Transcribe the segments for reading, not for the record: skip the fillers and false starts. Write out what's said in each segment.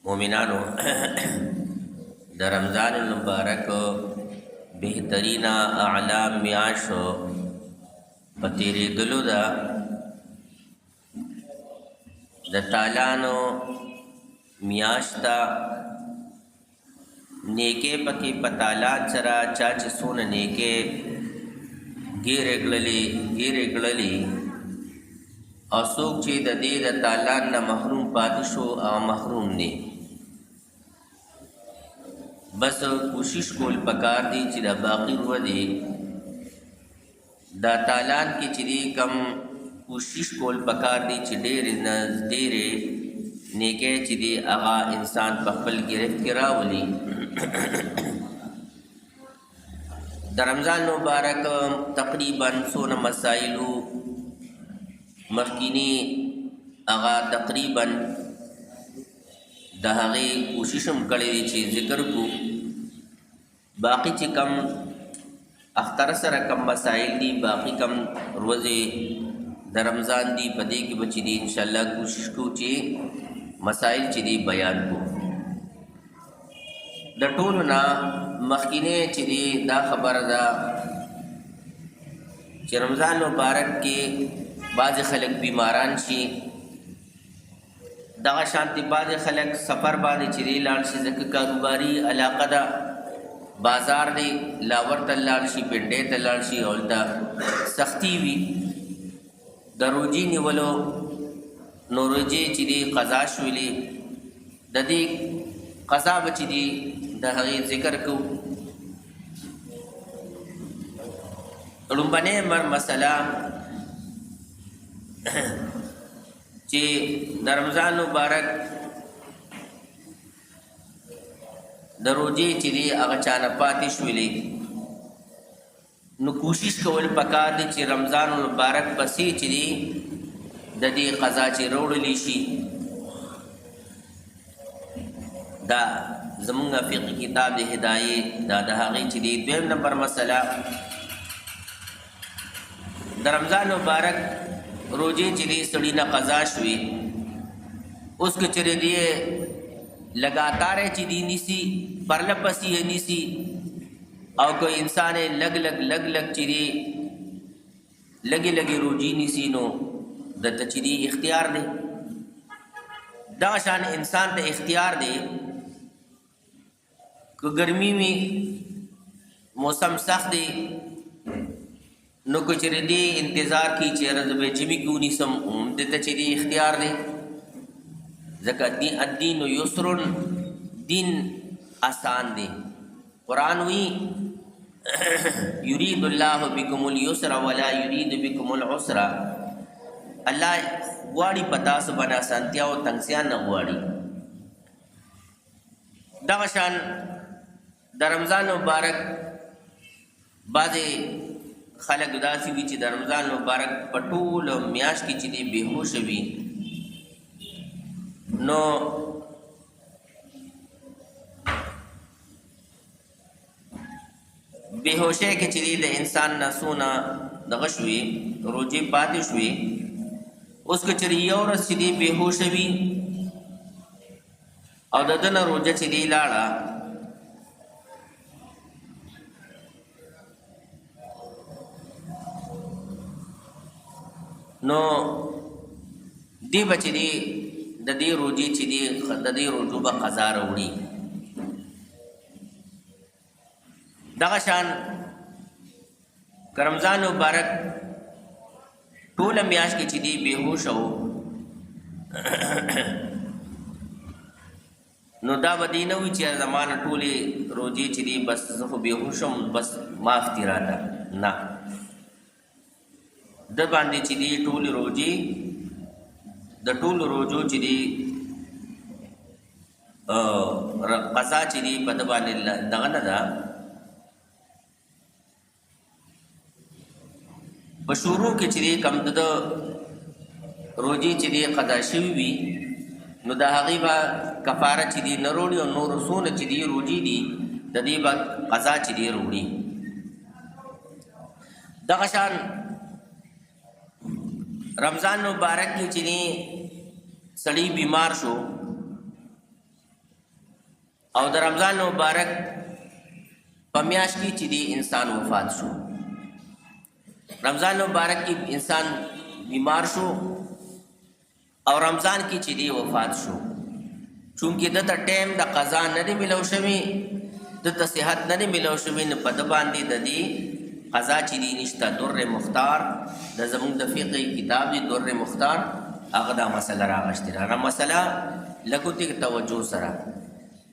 मोमिनानो د रमज़ान मुबारक बेहतरीना आला मियाशो په تېرېدلو ده د تالانو میاشت ده نیکې پکې په تالان سره چا چې څونه نیکې ګیرې کړلې او څوک چې د دې د تالان نه محروم پاتې شو او محروم دی بس کوشش کول پکار دی چې د باقی روح دی دا تالان کې چې دی کم کوشش کول پکار دی چې ډېرې نیکې چې دی هغه انسان په خپل گرفت کې راولي د رمضان مبارک تقریبا څونه مسایلو مخکینی هغه تقریبا د هغې کوشش هم کړی دی چې ذکر کو باقی چې کم اختر سره کم مسائل دي باقی کم روزې د رمضان دي په دې کې به چې دي انشاءالله کوشش کو چې مسائل چې دي بیان کو د ټولو نه مخکینی چې دي دا خبره ده چې رمضان مبارک کې بعض خلک بیماران شي دغه شانتي بعض خلک سفر باندې چې دی لاړ شي ځکه کاروباري علاقه ده بازار دی لاور ته لاړ شي پنډې ته لاړ شي هلته سختی وي د روجې نیولو نو روجې چې دی قضا شولې د دې قضا به چې دی د هغې ذکر کوو لومبنۍ مسله چې د رمضان مبارک د روجې چې دی هغه چانه پاتې شولې نو کوشش کول پکار دی چې رمضان مبارک پسې چې دی د دې قضا چې راوړلی شي دا زمونږ فقهي کتاب د هدایې دا د هغې چې دی دویم نمبر مسله د رمضان مبارک روجې چې دی سړي نه قضا شوي اوس که چېرې دی لګاتار چې دی نیسي پرله پسې یې نیسي او که انسان یې لږ چې دی لږې روجې نیسي نو دته چې دی اختیار دی دغه شان انسان ته اختیار دی که ګرمي وي موسم سخت دی نو که چېرې دی انتظار کی چېرې زه به ژمي کې ونیسم دته چې دی اختیار دی ځکه الدین یسر دین آسان دی قرآن وی یرید الله بکم اليسر ولا یرید بکم العسر الله غواړي په تاسو باندې اسانتیا او تنګسیا نه غواړي دغه شان د رمضان مبارک بعضې خلک داسې وي چې د رمضان مبارک په ټوله میاشت کې چې دی بېهوشه وي نو بېهوشۍ کې چې دی د انسان نه څونه دغه شوي روجې پاتې شوي اوس که چېرې یو ورځ چې دی بېهوشه وي او د ده نه روجه چې دی لاړه نو دی به چې دی د دې روجې چې دی د دې روجو به قضا راوړي دغه شان که رمضان مبارک ټوله میاشت کې چې دی بېهوشه و نو دا به دی نه وي چې زما نه ټولې روجې چې دی بس زه خو بېهوشه یم بس معاف دي راته نه د باندې چې دی ټولې روجې د ټولو روجو چې دی قضا چې دی په ده باندې دغه نه ده په شروع کې چې دی کم د روجې چې دی قضا شوي وي نو د هغې به کفاره چې دی نه روړي او نور څونه چې دی روجې دي د دې به قضا چې دی روړي دغه شان رمضان مبارک کې چې سړی بیمار شو او د رمضان مبارک په میاشت کې چې دی انسان وفات شو. رمضان مبارک کې انسان بیمار شو او رمضان کې چې دی وفات شو. چونکې دته ټیم د قضا نه دی ملو شوی، دته صحت نه دی ملو شوی، نو په ده باندې د دې قضا چې دی نشته. در مختار د زمونږ د فقه کتاب دی در مختار، هغه دا مسله راغشتې ده. هغه مسله لږ توجه سره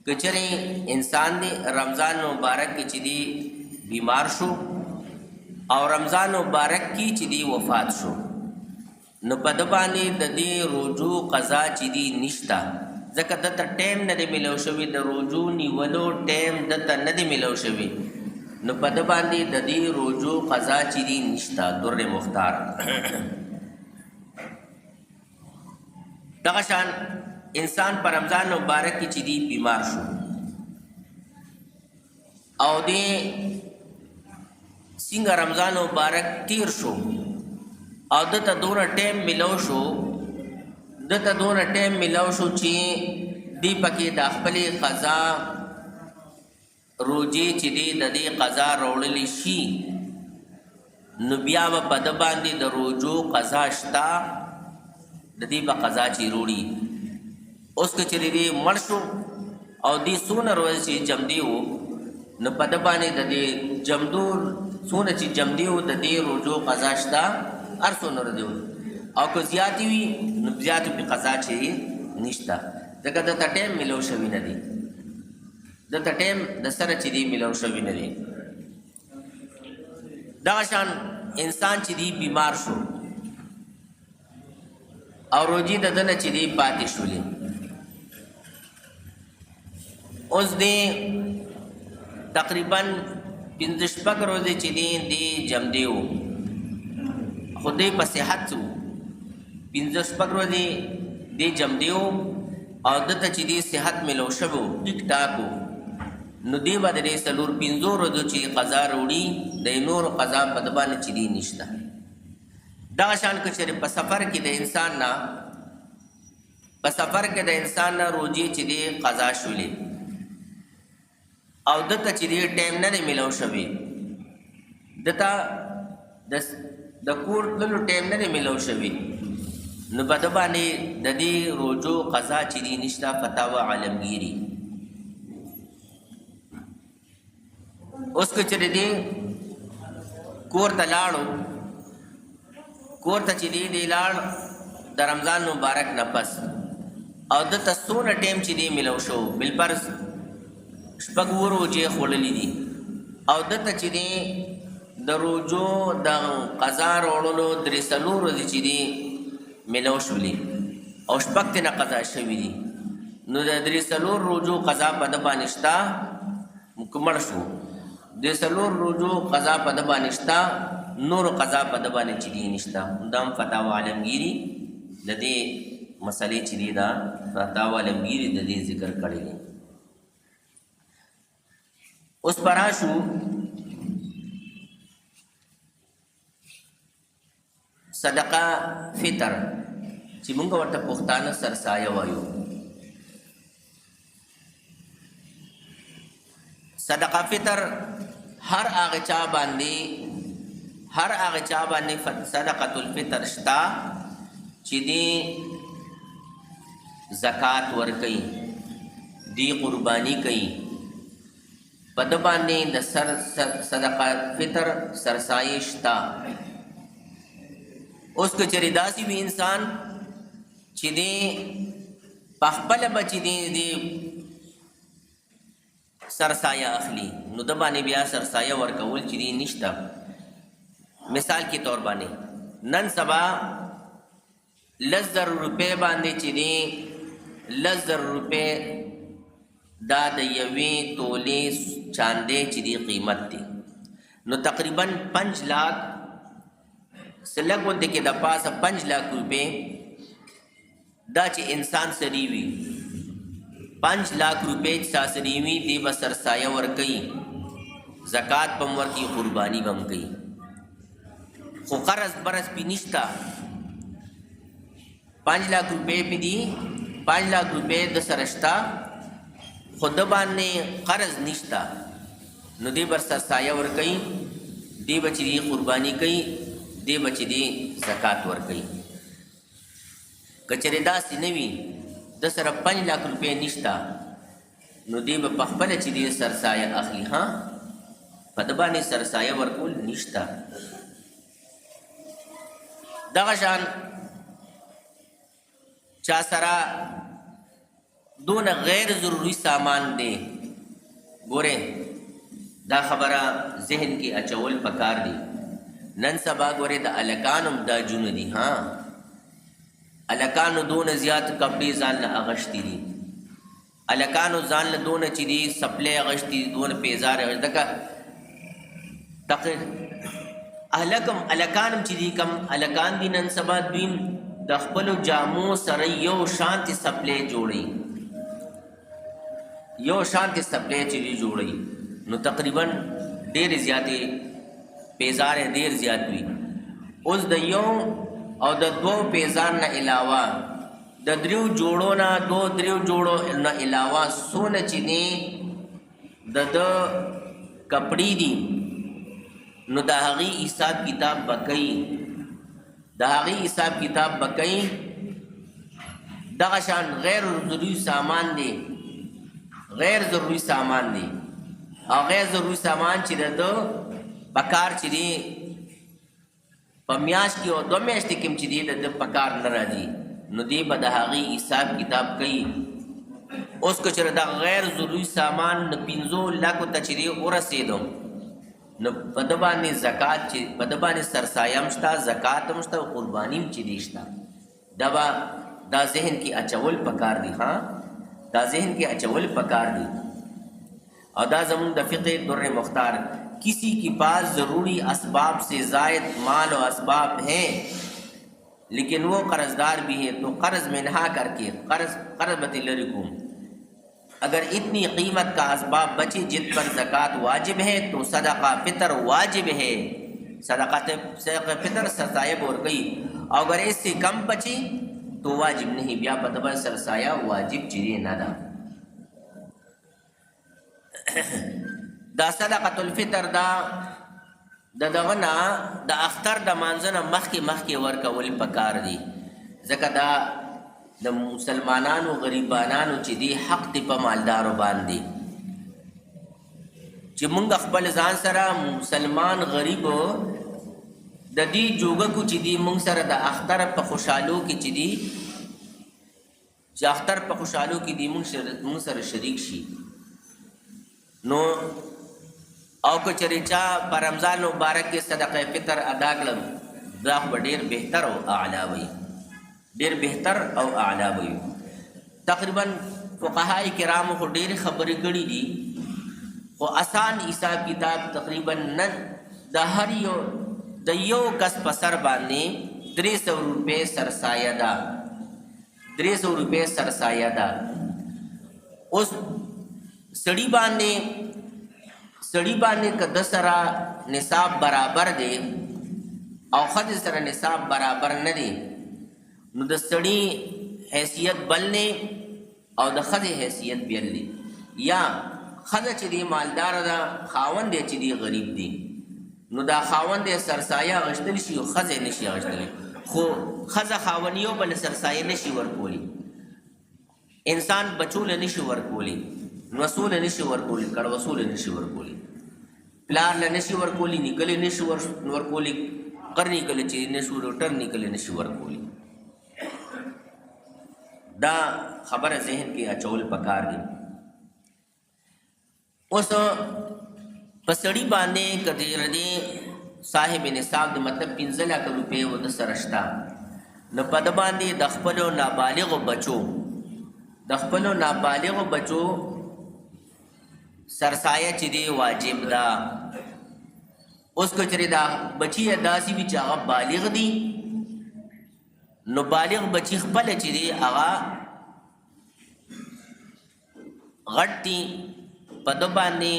که چېرې انسان دی رمضان مبارک کې چې دی بیمار شو او رمضان مبارک کې چې دی وفات شو، نو په ده باندې د دې روجو قضا چې دی نشته، ځکه دته ټیم نه دی ملو شوی، د روجو نیولو ټیم دته نه دی ملو شوی، نو په ده باندې د دې روجو قضا چې دی نشته. در مختار دغه شان انسان پر رمضان مبارک کې چې دی بیمار شو او دې څنګه رمضان مبارک تیر شو او دته دونه ټیم ملو شو چې دی پکې د خپلې قضا روجې چې دی د دې قضا راوړلی شي، نو بیا به په ده باندې د روجو قضا شته، د دې به قضا چې روړي. اوس که چېرې دی مړ شو او دی څونه ورځې چې جمدي وو، نو په ده باندې د دې جمدو څونه چې جمدي وو د دې روجو قضا شته، هر څونه ورځې وو. او که زیاتې وي نو زیاتو پې قضا چې نشته، ځکه دته ټیم ملو شوي نه دی، دته ټیم د سره چې دی ملو شوي نه دی. دغه شان انسان چې دی بیمار شو او روجې د ده نه چې دی پاتې شولې، اوس دی تقریبا 15 ورځې چې دی جمدی و، خو دی په صحت و 15 ورځې دی جمدی و او دته چې دی صحت ملو شوی و ټیک ټاک و، نو دی به د دې 4-5 ورځو چې قضا راوړي د نور قضا په ده باندې چې دی نشته. دغه شان که چېرې په سفر کې د انسان نه روجې چې دی قضا شولې او دته چې دی ټیم نه دی ملو شوی، دته د کور تللو ټیم نه دی ملو شوی، نو په ده باندې د دې روجو قضا چې دی نشته. فتاوا عالمگیری. اوس که چېرې دی کور ته لاړو، کور ته چې دی لاړ د رمضان مبارک نه پس او دته څونه ټیم چې دی ملو شو، بالفرض 6 روجې خوړلې دي او دته چې دی د روجو د قضا راوړلو 3 ورځې چې دی ملو شولې او 6 تنه قضا شوي دي، نو د 3 روجو قضا په ده باندې شته، مکمل شو. 3 روجو قضا په ده باندې شته، نور قضا په ده باندې چې دی نشته. دا هم فتاوا عالمگیری د دې مسلې چې دی دا فتاوا عالمگیری د دې ذکر کړی دی. اوس پراشو صدقه فطر چې مونږ ورته پښتانه سرسایه وایو. صدقه فطر هر هغه چا باندې صدقه الفطر شتا چې دی زکات ورکوي، دی قربانی کوي، په ده باندې د صدقه فطر سرسایه شتا. اوس که چېرې داسې وي انسان چې دی په خپله به چې دی سرسایه اخلي، نو ده باندې بیا سرسایه ورکول چې دی نشته. مثال کې طور باندې نن سبا 10,000 روپۍ باندې چې دی 10,000 روپۍ دا د یوې تولې چاندې چې دی قیمت دی، نو تقریبا 5 लाख سلګ غوندې کې د پاسه 5 लाख روپۍ دا چې انسان سری وي 5 लाख روپۍ چې سری وي دی به سرسایه ورکوي، زکات به هم ورکوي، قرباني به هم کوي، خو قرض برض پې نشته. 5 लाख روپۍ پې دي، 5 लाख روپۍ د سره شته، خود باندې قرض نشتا نو دی بر سرسایه ورکوي دی بچی دی قربانی کوي دی بچی دی زکات ورکوي کچره داسې نه وي د سره 5 لک روپۍ نشتا نو دی به پخپله چې دی سرسایه اخلي ها په ده باندې سرسایه ورکول نشتا دغه شان چا سره دونه غیر ضروری سامان دی ګورې دا خبره ذهن کې اچول پکار دی نن سبا ګورې د الکانو دا جون دي ها الکانو دونه زیات کپڑے ځان له اغشتي دي الکانو ځان له دونه چې دي سپلې اغشتي دونه پیزار اغشتکه تقر الکانم چې دي کم الکان دي نن سبا دویم د خپلو جامو سره یو شانتي سپلې جوړي یو شانتي سپلې چې دي جوړي نو تقریبا ډېر زیاتې پیزار ډېر زیات وي اوس د یو او د 2 پیزار نه علاوه د 3 جوړو نه 2-3 جوړو نه علاوه سونه چې دي د کپڑی دي نو د هغې حساب کتاب بکوي د هغې حساب کتاب بکوي دغه شان غیر ضروري سامان دی غیر ضروري سامان دی او غیر ضروري سامان چې د پکار چې دی په میاشت کې او 2 میاشتې کې چې دی د پکار نه راځي نو دی به د هغې حساب کتاب کوي اوس که چېرې دا غیر ضروري سامان د 5 لکو ته چې دی ورسېدو نو په ده باندې زکات چې په ده باندې سرسایه هم شته زکات هم شته او قرباني هم چې دی شته دا ذهن کې اچول پکار دی ها دا ذهن کې اچول پکار دی اور دا زمون دا فقہ در مختار کسی کے پاس ضروری اسباب سے زائد مال و اسباب ہیں لیکن وہ قرضدار بھی ہے تو قرض منہا کر کے قرض بتلرکم اگر اتنی قیمت کا اسباب بچے جن پر زکوٰۃ واجب ہے تو صدقہ فطر واجب ہے صدقہ فطر سرسایہ اور گئی اگر اس سے کم بچے تو واجب نہیں بیا پتبہ سرسایہ واجب چیرے نہ دا دا صدقۃ الفطر دا دغنا د اختر د مانځنه مخکې ورکول پکار دي ځکه دا د مسلمانانو غریبانانو چې دی حق دی په مالدارو باندې چې مونږ خپل ځان سره مسلمان غریب د دې جوګه کو چې دی مونږ سره د اختر په خوشحالو کې چې دی چې اختر په خوشحالو کې دی مونږ سره شریک شي نو او که چېرې چا په رمضان مبارک کې صدقه فطر ادا کړل دا خو به ډېر بهتر او اعلی وي ډېر بهتر او اعلی وي تقریبا فقهای کرامو خو ډېرې خبرې کړي دي خو آسان حساب کتاب تقریبا نن د هر یو کس په سر باندې 300 روپۍ سرسایه ده 300 روپۍ سرسایه ده اوس سړی باندې که د سره نصاب برابر دی او ښځې سره نصاب برابر نه دی نو د سړي حیثیت بل دی او د ښځې حیثیت بل دی یا ښځه چې دی مالداره ده خاوند دی چې دی غریب دی نو دا خاوند دی سرسایه اغشتلی شي او ښځه یې نشي اغشتلی خو ښځه خاوند یو بل سرسایه نشي ورکولی انسان بچو له نشي ورکولی وصول نشي ورکولی کړه وصول نشي ورکولی پلار له نشي ورکولی نکلی نشي ورکولی قرنی کله چې نشي ورټر نکلی نشي ورکولی دا خبره ذهن کې اچول پکار دی اوس په سړي باندې کدی ردی صاحب نصاب د مطلب 15 لک روپۍ و د سره شته نو په د باندې د خپلو نابالغو بچو سرسایه چې دی واجب ده اوس که چېرې دا بچي داسې وي چې هغه بالغ دي نو بالغ بچي خپله چې دی هغه غټ دي په ده باندې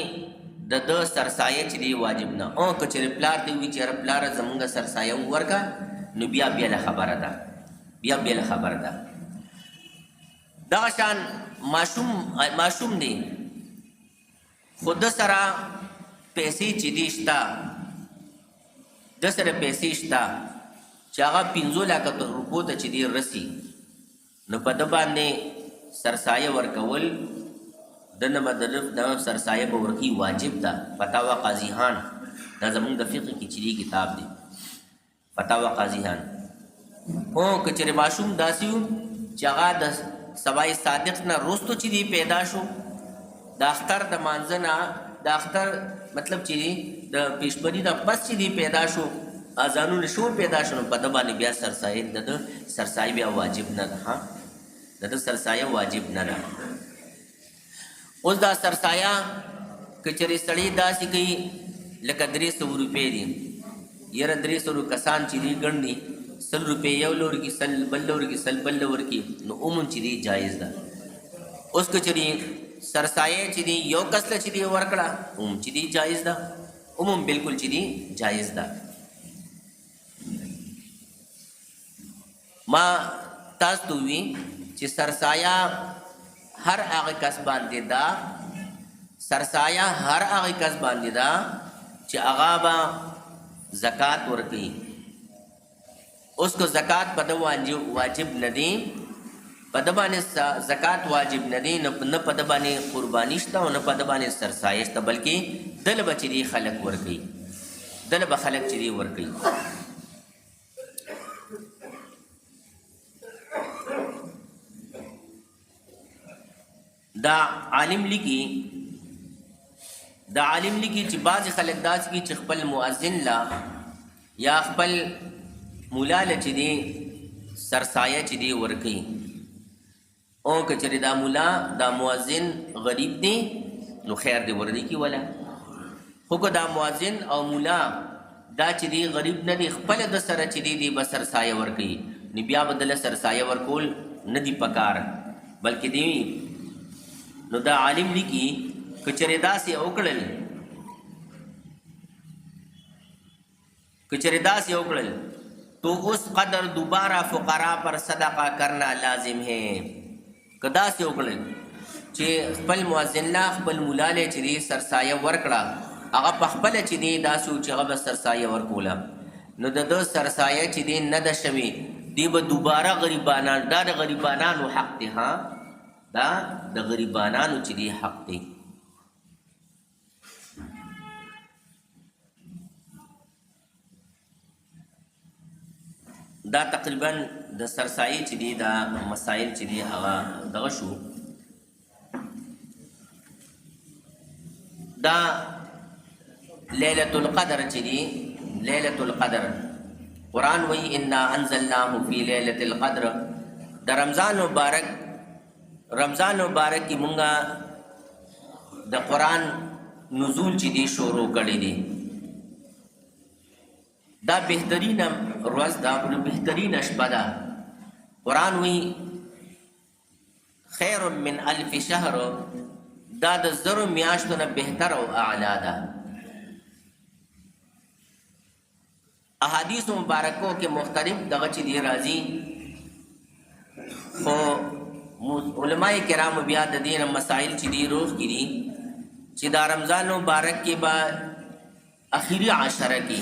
د ده سرسایه چې دی واجب نه او که چېرې پلار ته وي چې یاره پلاره زمونږ سرسایه وورکه نو بیا بېله خبره ده دغه شان ماشوم دی خو د سره پیسې چې دي شته د سره پیسې شته چې هغه 15 لکه روپو ته چې دي رسي نو په ده باندې سرسایه ورکول د نه مدرف د سرسایه به ورکي واجب ده. فتاوا قاضي خان دا زمونږ د فقه کې چې دی کتاب دی فتاوا قاضي خان. او که چېرې ماشوم داسې و چې هغه د سوای صادق نه وروستو چې دی پیدا شو د اختر د مانځه نه د اختر مطلب چې دی د پیشبري نه پس چې دی پیدا شو اذانونه شور پیدا شو نو په ده باندې بیا سرسایه د سرسایه بیا واجب نه ده. د سرسایه واجب نه ده. اوس دا سرسایه که چېرې سړی داسې کوي لکه 300 روپۍ دي یاره 300 کسان چې دي ګڼ دي 100 روپۍ یو لور کې 100 بل لور کې 100 بل لور کې نو عموم چې دي جایز ده. اوس که چېرې سرسایه چې دي یو کس له چې دي ورکړه عموم چې دي جایز ده. عموم بالکل چې دي جایز ده. ما تاسو ته وی چې سرسایه هر هغه کس باندې ده سرسایه هر هغه کس باندې ده چې هغه به زکات ورکوي. اوس کو زکات په ده واجب نه دی په ده باندې زکات واجب نه دی نه په ده باندې قرباني شته او نه په ده باندې سرسایه شته بلکې دله به چې دی خلک ورکوي دله به خلک چې دی ورکوي. دا عالم لیکي چې بعضې خلک داسې کوي چې خپل مؤذن لا یا خپل مولا له چې دی سرسایه چې دی ورکوي. او که چېرې دا مولا دا مؤذن غریب دی نو خیر دی ورنکي ولا خو که دا مؤذن او مولا دا چې دی غریب نه دی خپله د سره چې دی به سرسایه ورکوي نو بیا به دله سرسایه ورکول نه دی پکار بلکې دی نو دا عالم لیکي که چېرې داسې وکړل تو اس قدر دوبارہ فقراء پر صدقہ کرنا لازم ہے. که داسې وکړل چې خپل مؤذن لا خپل مولا له چې دی سرسایه ورکړه هغه په خپله چې دی داسې و چې هغه به سرسایه ورکوله نو د ده سرسایه چې دی نه ده شوې دی به دوباره غریبانان دا د غریبانانو حق دی دا د غریبانانو چې دی حق دی. دا تقریبا د سرسایې چې دی دا مسائل چې دی هغه دغه شو. دا لیلة القدر چې دی لیلة القدر قرآن وی انا انزلناه فی لیلة القدر د رمضان مبارک کی مونږه د قرآن نزول چې دی شروع کړی دی. دا بهترین ورځ دا بهترین شپه ده. قرآن وی خیر من الف شهر دا د 1000 میاشتو نه بهتر او اعلی ده. احادیث مبارکو کې مختلف دغه چې دی راځي خو علماء کرام بیا د دین مسائل چې دی روح کړي چې دا رمضان مبارک کې با اخیری عشره کې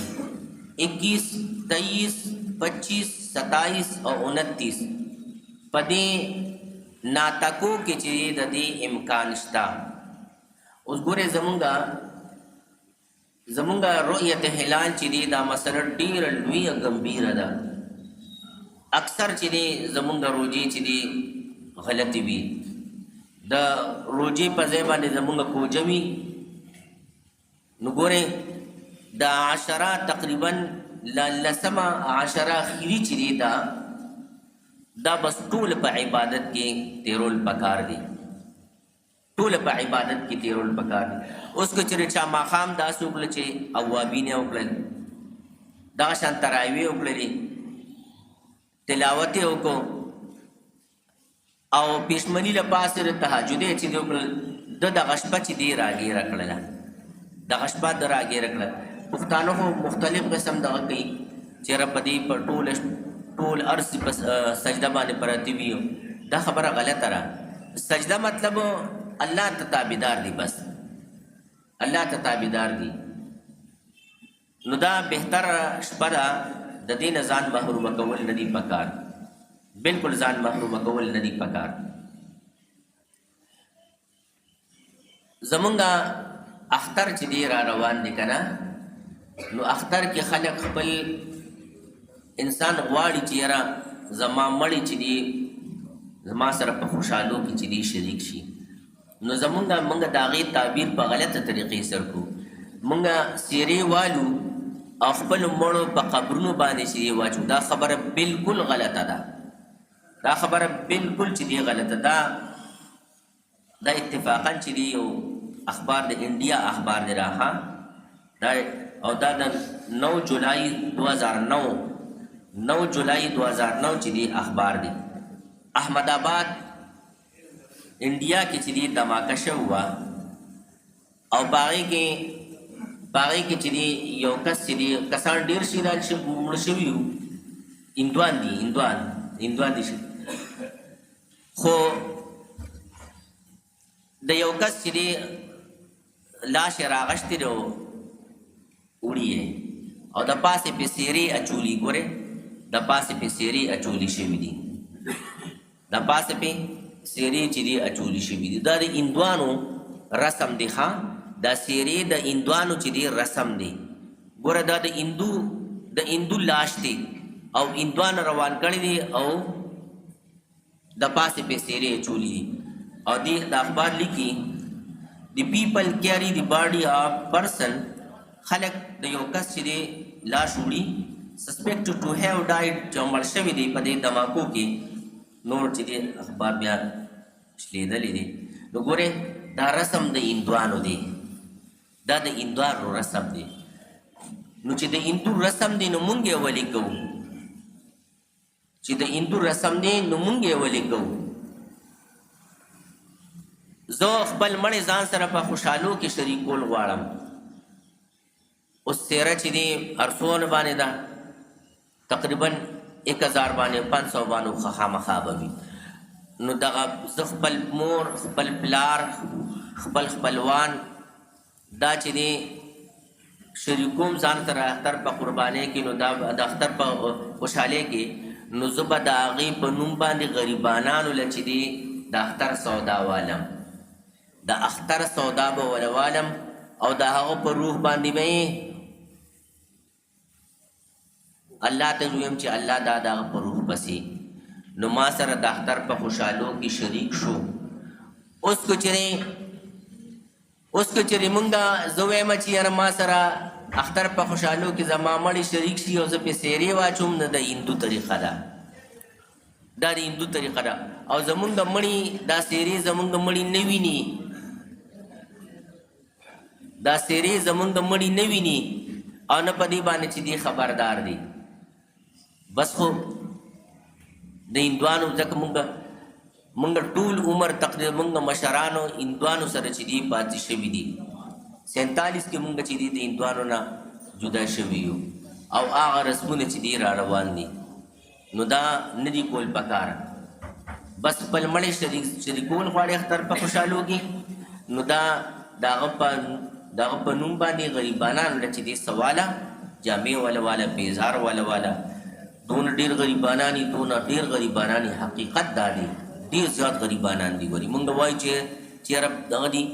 21 23 25 27 او 29 پدې ناتکو کې چې د دې امکان شته. اوس ګوره زمونږه رؤیت هلال چې دی دا مسله ډیره لویه ګمبیره ده. اکثر چې دی زمونږ روجې چې دی غلطي وي د روجې په ځای باندې زمونږ کوجه وي نو ګورئ دا عشره تقریبا لسمه عشره اخیري چې دی دا بس ټول په عبادت کې تیرول پکار دی ټول په عبادت کې تیرول پکار دی. اوس که چېرې چا ماښام داسې وکړه چې اوابین یې وکړل دغه شان تراویح وکړلې تلاوت یې وکړو او پېشمني له پاسې د تهجد یې چې دی وکړل دغه شپه چې دی راګیره کړله دغه شپه د راګیره کړله. پښتانه خو مختلف قسم دغه کوي چېرې په دې په ټول ارض په سجده باندې پراته وي دا خبره غلطه ده. سجده مطلب الله ته تابعدار دي، بس الله ته تابعدار دي. نو دا بهتر شپه ده، د دې نه ځان محرومه کول نه دي پکار، بالکل ځان محرومه کول نه دي پکار. زمونږ اختر چې دی را روان دی که نه، نو اختر کې خلک خپل انسان غواړي چې یاره زما مړی چې دی زما سره په خوشحالو کې چې دی شریک شي. نو زمونږ موږ د هغې تعبیر په غلطه طریقې سره کوو. موږ سیرې والو او خپلو مړو په قبرونو باندې سیرې واچو. دا خبره بالکل غلطه ده، دا خبره بالکل چې دی غلطه ده. دا اتفاقا چې دی یو اخبار د انډیا اخبار دی راها دا، او دا د 9 جولای 2009 چې دی اخبار دی. احمد آباد انډیا کې چې دی دھماکه شوی وه او باغې کې چې دی یو کس چې دی کسان ډېر شهیدان مړه شوي وو، هندوان دي خو د یو کس چې دی لاش یې راغشتی دی وړي یې او د پاسې پې سیرې اچولي. ګورې د پاسې پې سیرې اچولي شوي دي، د پاسې پې سیرې چې دی اچولي شوي دي. دا د هندوانو رسم دی ښه، دا سیرې د هندوانو چې دی رسم دی. ګوره دا د هندو لاش دی او هندوان روان کړی دی او د پاسې پې سیرې اچولي دي. او دی د اخبار لیکي the people carry the body of person، خلق د یو کس چې دی لاش وړي suspected to have died، چې مړ شوی دی په دې دھماکو کې. نور چې دی اخبار بیا شلیدلی دی. نو ګورې دا رسم د هندوانو دی، دا د هندوانو رسم دی. نو چې د هندو رسم دی نو مونږ یې ولې کوو؟ چې د هندو رسم دی نو مونږ یې ولې کوو؟ زه خپل مړی ځان سره په خوشحالو کې شریکول غواړم. اوس څېره چې دی ارسونه باندې ده، تقریبا 1000 باندې 500 باندې خامخا به وي. نو دغه زه خپل مور، خپل پلار، خپل خپلوان دا چې دی شریکوم ځان سره اختر په قربانۍ کې. نو دا د اختر په خوشحالۍ کې نو زه به د هغې په نوم باندې غریبانانو له چې دی د اختر سودا والم، د اختر سودا به ولوالم او د هغه په روح باندې به الله ته ویم چې الله دا د هغه په روح پسې نو ما سره د اختر په خوشحالو کې شریک شو. اوس که چېرې مونږ زه وایم چې یاره ما سره اختر په خوشحالو کې زما مړی شریک شي او زه پې سیرې واچوم، نه د هندو طریقه ده، دا د هندو طریقه ده. او زمونږ مړي دا سیرې زمونږ مړي نه ویني، دا سیرې زمونږ مړي نه ویني او نه په دې باندې چې دی خبردار دی. بس خو د هندوانو ځکه مونږ ټول عمر تقریبا مونږ مشرانو هندوانو سره چې دی پاتې شوي دي. 47 کې مونږ چې دی د هندوانو نه جدا شوي یو او هغه رسمونه چې دی را روان دي. نو دا نه دي کول پکار. بس خپل مړی شریکول غواړي اختر په خوشحالو کې، نو دا د هغه په نوم باندې غریبانانو له چې دی سواله جامې والا بیزار والا دون ډېر غریبانانی دونه ډېر غریبانانی. حقیقت دا دی ډېر زیات غریبانان دي. ګوري مونږ وایو چې رب دغه دي،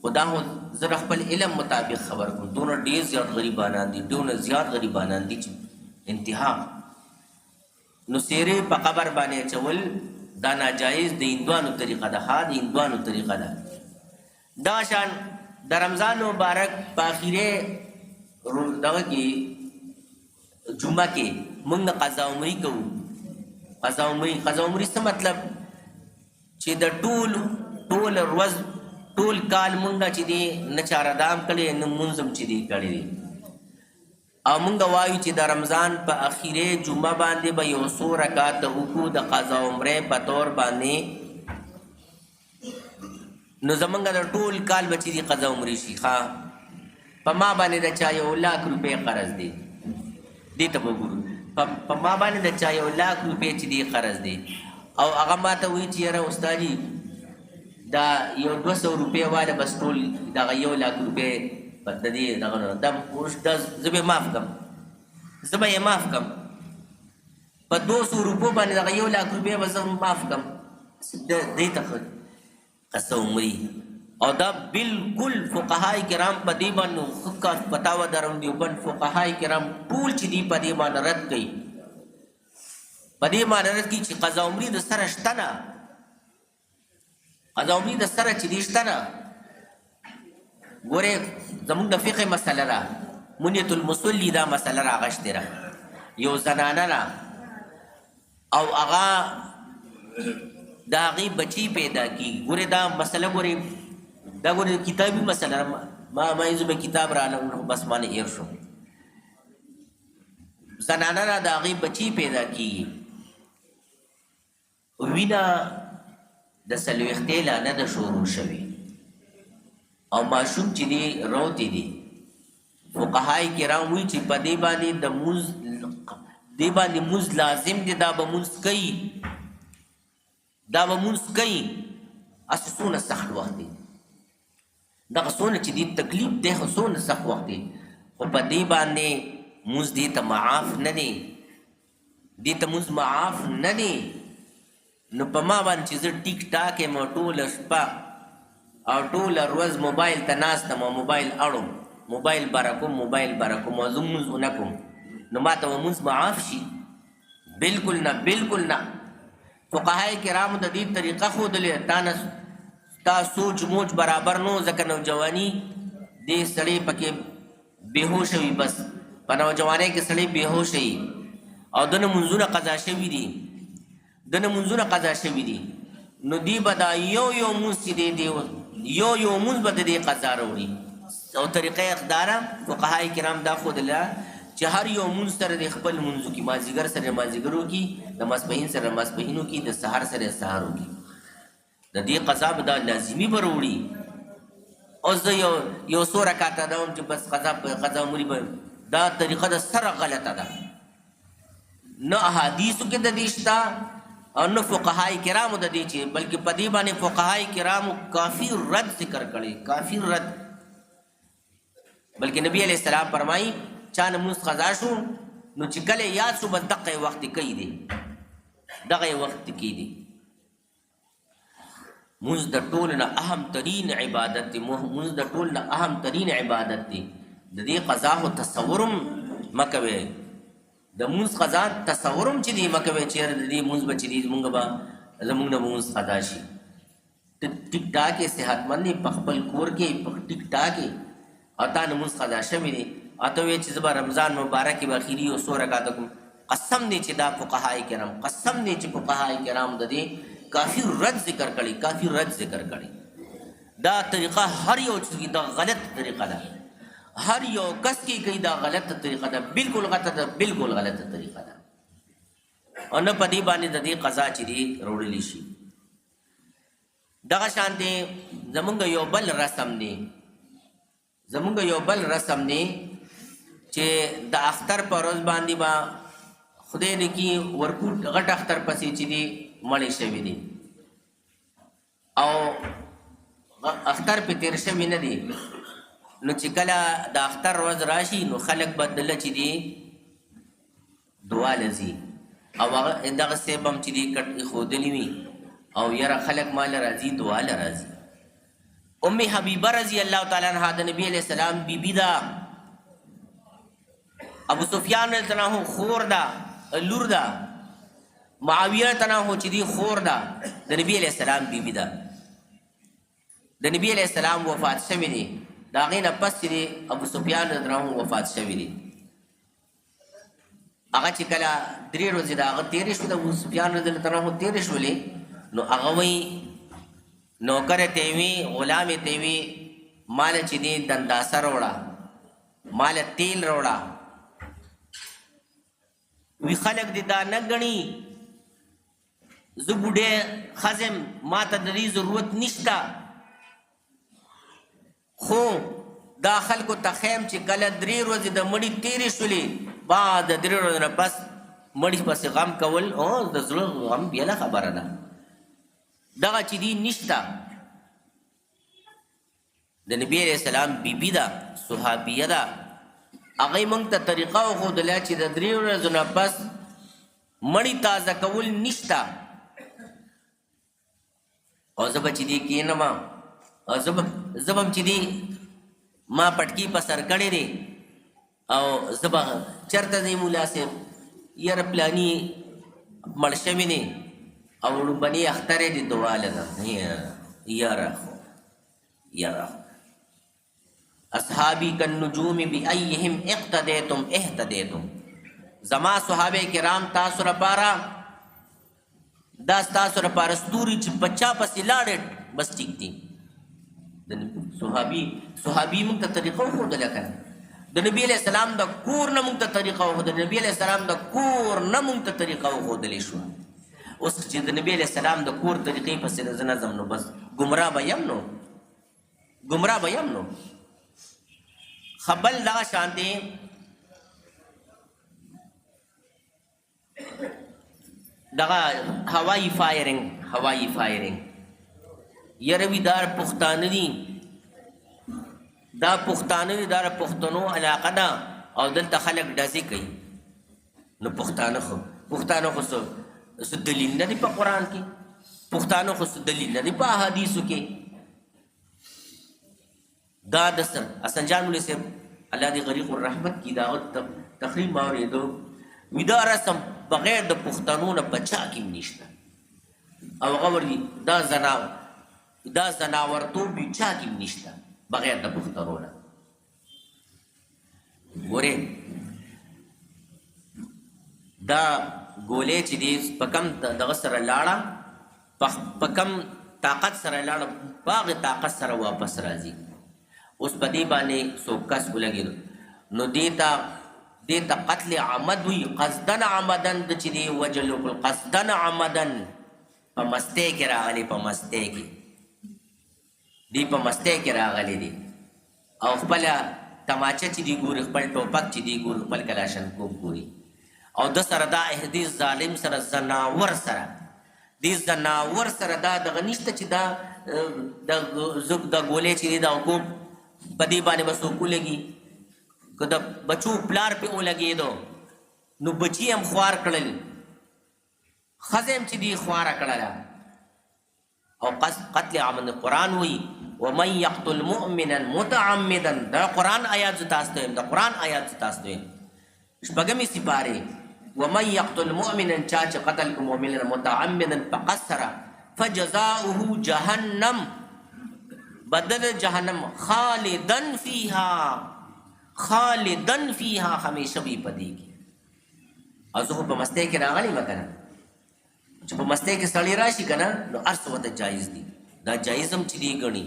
خو دا خو زه خپل علم مطابق خبر کوم، دونه ډېر زیات غریبانان دي، دونه زیات غریبانان دي چې انتها. نو سیرې په قبر باندې اچول دا ناجایز د هندوانو طریقه ده، ها د هندوانو طریقه ده. دا شان د رمضان مبارک په اخیره دغه کې جمعه کې مونږ قضا عمري کوو. قضا عمري څه مطلب؟ چې د ټول ورځ ټول کال مونږ چې دی نه چاردام کړی نه مونځ هم چې دی کړی دی. او مونږ وایو چې د رمضان په اخیره جمعه باندې به یو څو رکعات وکړو د قضا عمرې په طور باندې. نو زمونږ د ټول کال به چې دی قضا عمرې شي. ښه په ما باندې د چا 1 لاکھ روپۍ قرض دی، دې ته به وګورو. په ما باندې د چا 1 لاکھ روپۍ چې دی قرض دی او هغه ما ته وایي چې یاره استاد جي دا یو 200 روپۍ والا بس ټول دغه 1 لاک روپۍ په د دې دغه دا زه به معاف کړم زه به یې معاف کړم په 200 روپو باندې دغه 1 لاک روپۍ به زه معاف کړم دې ته قصه عمري او دا بالکل فقهای کرام په دې باندې خکا فتاوا درون دیوبند فقهای کرام ټول چې دی په دې باندې رد کوي په دې باندې رد کوي چې قضا عمري د سره شته نه قضا عمري د سره چې دی شته نه ګورې زمونږ د فقه مسله ده منیت المصلي دا مسله راغشتې ده یو زنانه ده او هغه د هغې بچی پیدا کېږي ګورې دا مسله ګورې دا ګورې کتابي مسله ما زه به کتاب رالم بس مانې ایر شو زنانه ده د هغې بچی پیدا کېږي وینه د څلوېښتۍ لا نه ده شروع شوې او ماشوم چې دی روتی دی فقهای کرام وایي چې په دې باندې د مونځ دې باندې مونځ لازم دی دا به مونځ کوي هسې څونه سخت وخت دی دغه څونه چې دې تکلیف دی خو څونه سخت وخت دی خو په دې باندې مونځ دې ته معاف نه دی دې ته مونځ معاف نه دی نو په ما باندې چې زه ټیک ټاک یم ټوله شپه او ټوله ورځ موبایل ته ناست یم او موبایل اړم موبایل بره کوم او زه مونځ ونه کوم نو ما ته به مونځ معاف شي بلکل نه فقهای کرامو د دې طریقه ښودلې تا سوچ موچ برابر نو ځکه نوجواني دې سړی پکې بېهوشه وي بس په نوجوانۍ کې سړی بېهوشه وي او دنه مونځونه قضا شوي دي نو دی به دا یو مونځ چې دی یو مونځ به د دې قضا راوړي او طریقه اقداره فقهای کرام دا ښودله چې هر یو مونځ سره د خپل مونځ وکړي مازدیګر سره مازدیګر وکړي د ماسپښین سره ماسپښین وکړي د سهار سره سهار وکړي د دې قضا به دا لازمي به راوړي او زه یو څو رکاته دوم چې بس قضا عمري به دا طریقه د سره غلطه ده نه احادیثو کې د دې شته او نه فقهای کرامو د دې چې بلکې په دې باندې فقهای کرامو کافي رد ذکر کړي کافي رد بلکې نبی علیہ السلام فرمایي چا نه مونځ قضا شو نو چې کله یاد شو بس دغه وخت کوي دی مونځ د ټولو نه اهم ترین عبادت دی د دې قضا خو تصورم مه کوئ د مونځ قضا تصورم چې دی مه کوئ چېرې د دې مونځ به چې دی زمونږ نه به مونځ قضا شي ټیک ټاک یې صحتمند دی په خپل کور کې په ټیک ټاک یې او تا نه مونځ قضا شوي دی او ته وایې چې زه به رمضان مبارک کې به اخري یو څو رکاته کوم قسم دی چې دا فقهای کرام د دې کافی رد ذکر کړي دا طریقه هر یو چیز کی دا غلط طریقه ده هر یو کس کی کوي دا غلط طریقه ده بالکل غلط طریقه ده او نه په دې باندې د دې قضا چې دی راوړلی شي دغه شان دی زمونږ یو بل رسم دی چې د اختر په ورځ باندې به خدای دې کي ورکوټ غټ اختر پسې چې دی مړی شوي دي او اختر په تیر شوي نه دي نو چې کله د اختر ورځ راشي نو خلک به دله چې دی دعا لځي او هغه دغه صاحب هم چې دی کټ ایښودلي وي او یاره خلک ماله راځي دعا له راځي ام حبیبه رضی الله تعالی عنها د نبی علیہ السلام بیبي ده ابو سفیان رضی الله عنه خور ده لور ده معاویه تناهو چې دی خور ده د نبی علیہ السلام بیبي ده د نبی علیہ السلام وفات شوی دی د هغې نه پس چې دی ابو سفیان رضی الله عنه وفات شوی دی هغه چې کله 3 ورځې د هغه تېرې شوې د ابو سفیان رضی الله عنه تېرې شولې نو هغه وایي نوکر ته وی غلام ته وی مال چې دی دنداسه راوړه مال تیل راوړه وی خلک دې دا نه ګڼي زه بوډۍ ښځم ما ته د دې ضرورت نشته خو دا خلکو ته ښیم چې کله 3 ورځې د مړي تېرې شولې بعد د 3 ورځو نه پس مړي پسې غم کول د زړه غم بیله خبره ده دغه چې دی نشته د نبی علیہ السلام بیبي ده صحابیه ده هغې موږ ته طریقه وښودله چې د 3 ورځو نه پس مړی تازه کول نشته او زه به چې دی کښېنم او زه به هم چې دی ما پټکي په سر کړی دی او زه به چېرته ځئ ملا صاحب یاره پلاني مړ شوي دی او لومبني اختر یې د دواله ده یاره اصحابی کالنجوم بأیهم اقتدیتم اهتدیتم زما صحابه کرام تاسو لپاره دا ستاسو لپاره ستوري چې په چا پسې لاړې بس ټیک دي صحابي موږ ته طریقه وښودله که نه د نبي علیه السلام د کور نه موږ ته طریقه وښودله د نبي علیه السلام د کور نه موږ ته طریقه وښودلې شوه اوس چې د نبي علیه السلام د کور طریقې پسې زه نه ځم نو بس ګمراه به یم نو خبل دغه شانتې دغه هوایي فایرنګ یروي دا پښتانه دي دا پښتنو علاقه ده او دلته خلک ډزې کوي نو پښتانه خو څه دلیل نه دی په قرآن کې پښتانه خو څه دلیل نه دی په احادیثو کې دا د حسن جان مولوي صاحب الله دې غریق الرحمت کی دا تقریر ما اورېدو وي دا رسم بغیر د پښتنو نه په چا کې نشته او هغه وایي دا زناورتوب بې چا کې نشته بغیر د پښتنو نه ګورې دا ګولې چې دي په کم دغه سره لاړه په کم طاقت سره لاړه په هغې طاقت سره واپس راځي اوس په دې باندې څوک کس ولګېدو نو دې ته قتل عمد وي قصدن عمدن د چې دی وجل وکړل قصدن عمدن په مستۍ کې راغلی په مستۍ کې راغلی دي او خپله تماچه چې دی ګوري خپل ټوپک چې دی ګوري خپل کلاشنکوف ګوري او د سره دا دې ظالم سره زناور سره دا دغه نشته چې دا د ګولې چې دی دا حکوم په دې باندې به څوک ولګي که د بچو پلار پې ولګېدو نو بچي هم خوار کړل ښځه هم چې دی خواره کړله او قتل عمد قرآن وایي ومن یقتل مؤمنا متعمدا دا قرآن آیات زه تاسو ته وایم شپږمې سپارې ومن یقتل مؤمنا چا چې قتل کو مؤمنا متعمدا فقد سره فجزاؤه جهنم بدل جهنم خالدن فیها همیشه وي په دې کې او زه خو په مستۍ کې راغلی یم که نه چې په مستۍ کې سړی راشي که نه نو هر څه ورته جایز دي دا جایز هم چې دی ګڼي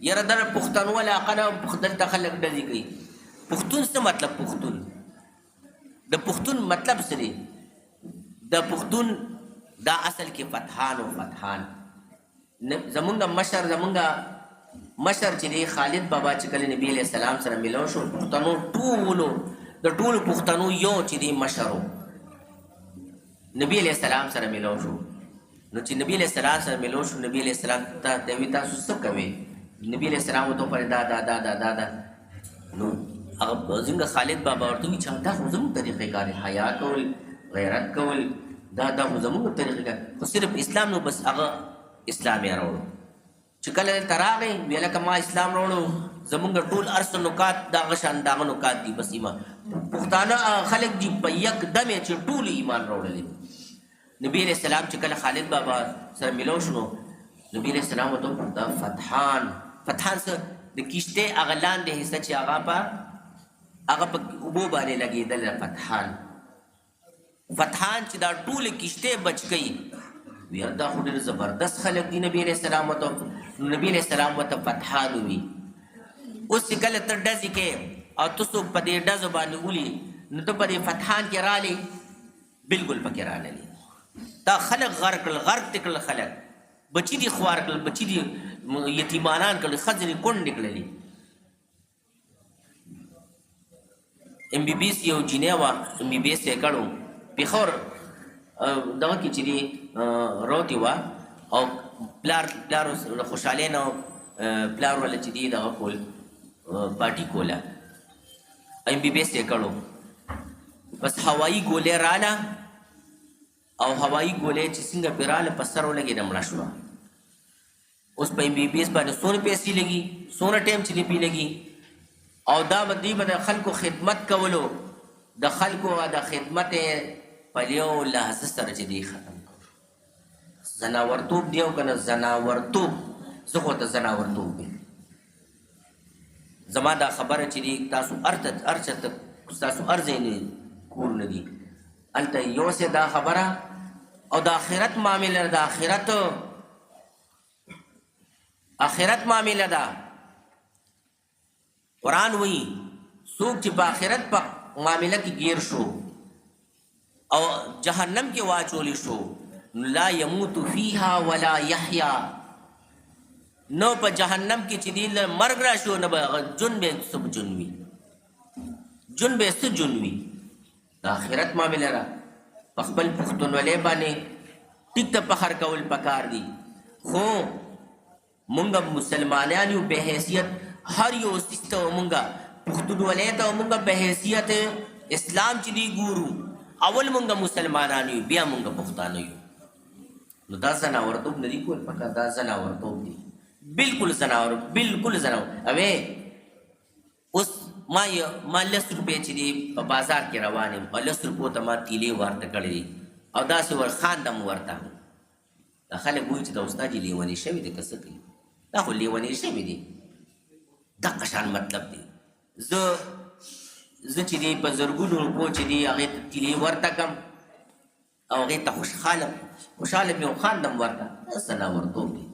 یاره دا پښتنو علاقه نه دلته خلک ډزې کوي پښتون څه مطلب د پښتون مطلب څه دی د پښتون دا اصل کې فتحان زمونږ مشر چې دی خالد بابا چې کله نبی علیہ السلام سره ملو شو پښتنو ټولو پښتنو یو چې دی مشر نبی علیہ السلام سره ملو شو نو چې نبی علیہ السلام سره ملو شو نبی علیہ السلام ته وی تاسو څه کوئ نبی علیہ السلام ورته وپړې دا نو هغه څنګه خالد بابا ورته وایي چې دا خو زموږ طریقې کار حیا کول غیرت کول دا خو زموږ طریقې کار خو صرف اسلام نو بس هغه اسلام یې راوړو چې کله دلته راغی ویې لکه ما اسلام راوړو زموږ ټول هر څه نکات دغه شان دغه نکات دي بس ایمان پښتانه خلک دي په یک دم یې چې ټول ایمان راوړلی نبی علیہ السلام چې کله خالد بابا سره ملو شو نو نبی علیہ السلام ورته دا فتحان څه د کشتۍ هغه لاندې حصه چې هغه په اوبو باندې لګېدل فتحان چې دا ټولې کشتۍ بچ کوي وی دا خو ډېر زبردست خلک دي نبی علیہ السلام ورته فتحان وي اوس چې کله ته ډزې کوې او ته څوک په دې ډزو باندې ولي نو ته په دې فتحان کې رالی بلکل پکې رانلي دا خلک غرق کړل خلک بچي دي خوار کړل بچي دي یتیمانان کړل ښځې دي کونډې کړلې MBBS یو جینۍ وه MBBS یې کړو پېښور دغه کې چې دی روتې وه او پلار خوشحالۍ نه پلار ولا چې دی دغه کول پارټي کوله MBBS یې کړو بس هوایي ګولۍ راله او هوایي ګولۍ چې څنګه پرې راله په سر ولګېده مړه شوه اوس په MBBS باندې څونه پیسې لګي څونه ټایم چې دی پې لګي او دا به دوی به د خلکو خدمت کولو د خلکو د خدمت په یو لحظه سره چې دی ختم کړو زناورتوب دی او که نه زناورتوب زه خو ته زناورتوب دی زما دا خبره چې دی تاسو ارچته تاسو ارځئ نه کور نه دي هلته یو څه دا خبره او د آخرت معامله د آخرت معامله ده قرآن وایي څوک چې په آخرت په معامله کې گیر شو او جهنم کې واچولی شو لا یموت فیها ولا یحیا نو په جهنم کې چې دی مرګ را شو نه به جون به څه جون وي جون به څه جون وي د آخرت معامله را په خپل پښتونولۍ باندې ټیک ته فخر کول پکار دي خو مونږ مسلمانان یو به حیثیت هر یو سیسته مونږه پښتونولۍ ته مونږ به حیثیت اسلام چې دی ګورو اول مونږ مسلمانان یو بیا مونږ پښتانه یو نو دا زناورتوب نه دی کول پکار دا زناورتوب دی بالکل زناور اوی اوس ما 10 روپۍ چې دی په بازار کې روان یم او 10 روپو ته ما تیلې ورته کړې دي او داسې خاندم ورته دا خلک وایي چې دا استاد یې لیونی شوي دی که څه کوي دا خو لیونی شوي دي دغه شان مطلب دی زه چې دی په زرګونو روپو چې دی هغې ته تیلې ورته کړم او هغې ته خوشحاله مې خاندم ورته دا زناورتوب دی